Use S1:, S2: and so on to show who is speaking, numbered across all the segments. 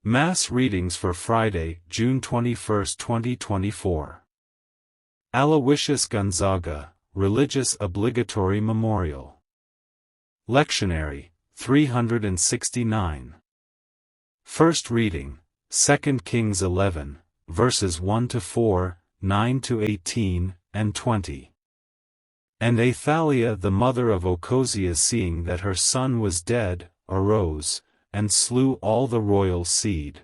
S1: Mass readings for Friday, June 21, 2024. Aloysius Gonzaga, Religious Obligatory Memorial. Lectionary, 369. First reading, 2 Kings 11, verses 1-4, 9-18, and 20. And Athaliah the mother of Ochozias, seeing that her son was dead, arose, and slew all the royal seed.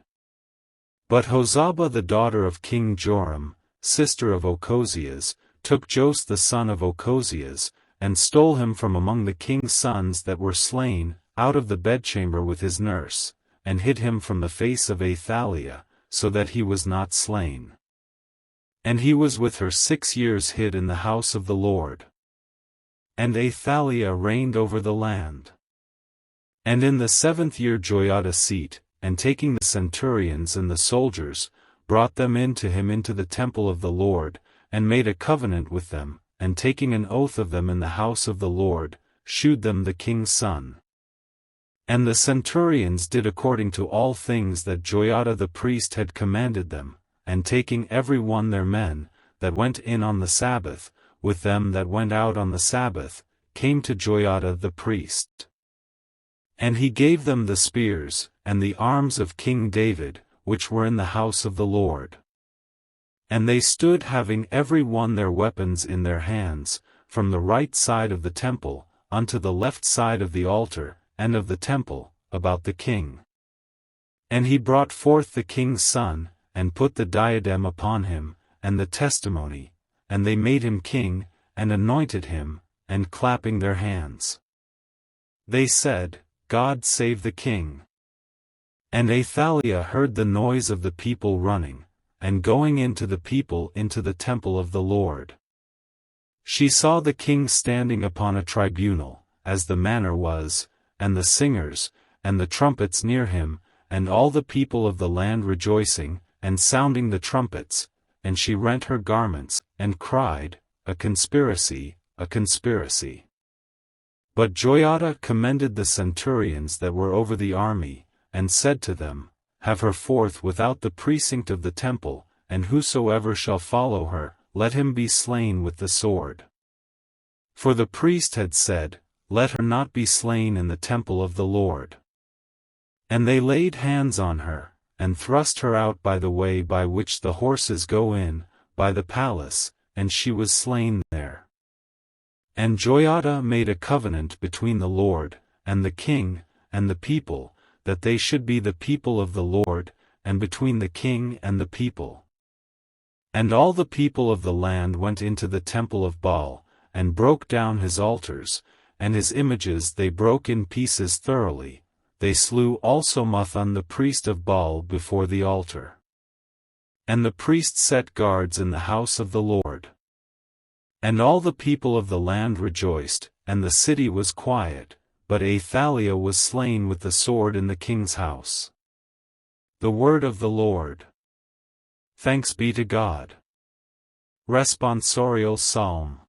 S1: But Hozabah the daughter of King Joram, sister of Ochozias, took Jos the son of Ochozias, and stole him from among the king's sons that were slain, out of the bedchamber with his nurse, and hid him from the face of Athaliah, so that he was not slain. And he was with her 6 years hid in the house of the Lord. And Athaliah reigned over the land. And in the 7th year Joiada seat, and taking the centurions and the soldiers, brought them in to him into the temple of the Lord, and made a covenant with them, and taking an oath of them in the house of the Lord, shewed them the king's son. And the centurions did according to all things that Joiada the priest had commanded them, and taking every one their men, that went in on the Sabbath, with them that went out on the Sabbath, came to Joiada the priest. And he gave them the spears, and the arms of King David, which were in the house of the Lord. And they stood having every one their weapons in their hands, from the right side of the temple, unto the left side of the altar, and of the temple, about the king. And he brought forth the king's son, and put the diadem upon him, and the testimony, and they made him king, and anointed him, and clapping their hands, they said, God save the king. And Athaliah heard the noise of the people running, and going into the people into the temple of the Lord. She saw the king standing upon a tribunal, as the manner was, and the singers, and the trumpets near him, and all the people of the land rejoicing, and sounding the trumpets, and she rent her garments, and cried, A conspiracy, a conspiracy. But Joiada commended the centurions that were over the army, and said to them, Have her forth without the precinct of the temple, and whosoever shall follow her, let him be slain with the sword. For the priest had said, Let her not be slain in the temple of the Lord. And they laid hands on her, and thrust her out by the way by which the horses go in, by the palace, and she was slain there. And Joiada made a covenant between the Lord, and the king, and the people, that they should be the people of the Lord, and between the king and the people. And all the people of the land went into the temple of Baal, and broke down his altars, and his images they broke in pieces thoroughly. They slew also Mathan the priest of Baal before the altar. And the priest set guards in the house of the Lord. And all the people of the land rejoiced, and the city was quiet, but Athaliah was slain with the sword in the king's house. The word of the Lord. Thanks be to God. Responsorial Psalm.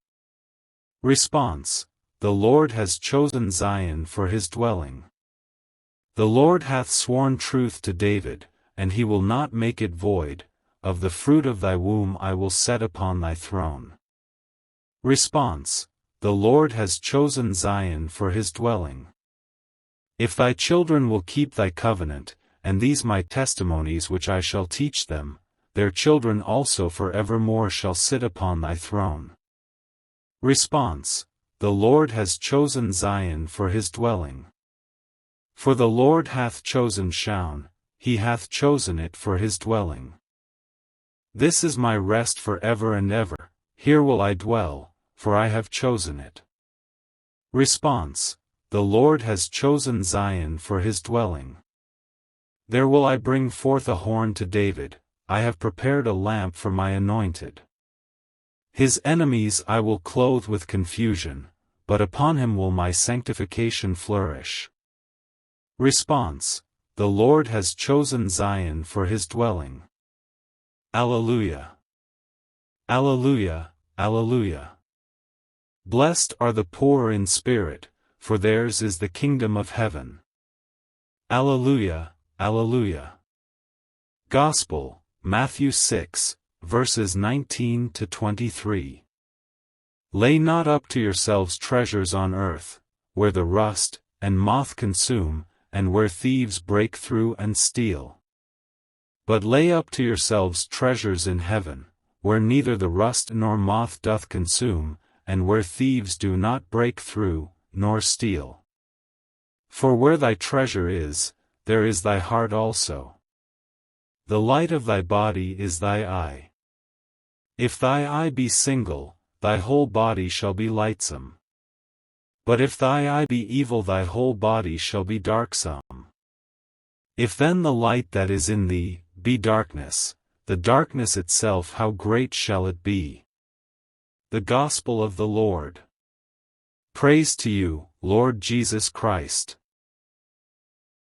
S1: Response: The Lord has chosen Zion for his dwelling. The Lord hath sworn truth to David, and he will not make it void. Of the fruit of thy womb I will set upon thy throne. Response: The Lord has chosen Zion for his dwelling. If thy children will keep thy covenant, and these my testimonies which I shall teach them, their children also for evermore shall sit upon thy throne. Response: The Lord has chosen Zion for his dwelling. For the Lord hath chosen Shaun, he hath chosen it for his dwelling. This is my rest for ever and ever, here will I dwell, for I have chosen it. Response: The Lord has chosen Zion for his dwelling. There will I bring forth a horn to David, I have prepared a lamp for my anointed. His enemies I will clothe with confusion, but upon him will my sanctification flourish. Response: The Lord has chosen Zion for his dwelling. Alleluia. Alleluia, alleluia. Blessed are the poor in spirit, for theirs is the kingdom of heaven. Alleluia, alleluia. Gospel, Matthew 6, verses 19 to 23. Lay not up to yourselves treasures on earth, where the rust and moth consume, and where thieves break through and steal. But lay up to yourselves treasures in heaven, where neither the rust nor moth doth consume, and where thieves do not break through, nor steal. For where thy treasure is, there is thy heart also. The light of thy body is thy eye. If thy eye be single, thy whole body shall be lightsome. But if thy eye be evil, thy whole body shall be darksome. If then the light that is in thee be darkness, the darkness itself how great shall it be? The Gospel of the Lord. Praise to you, Lord Jesus Christ.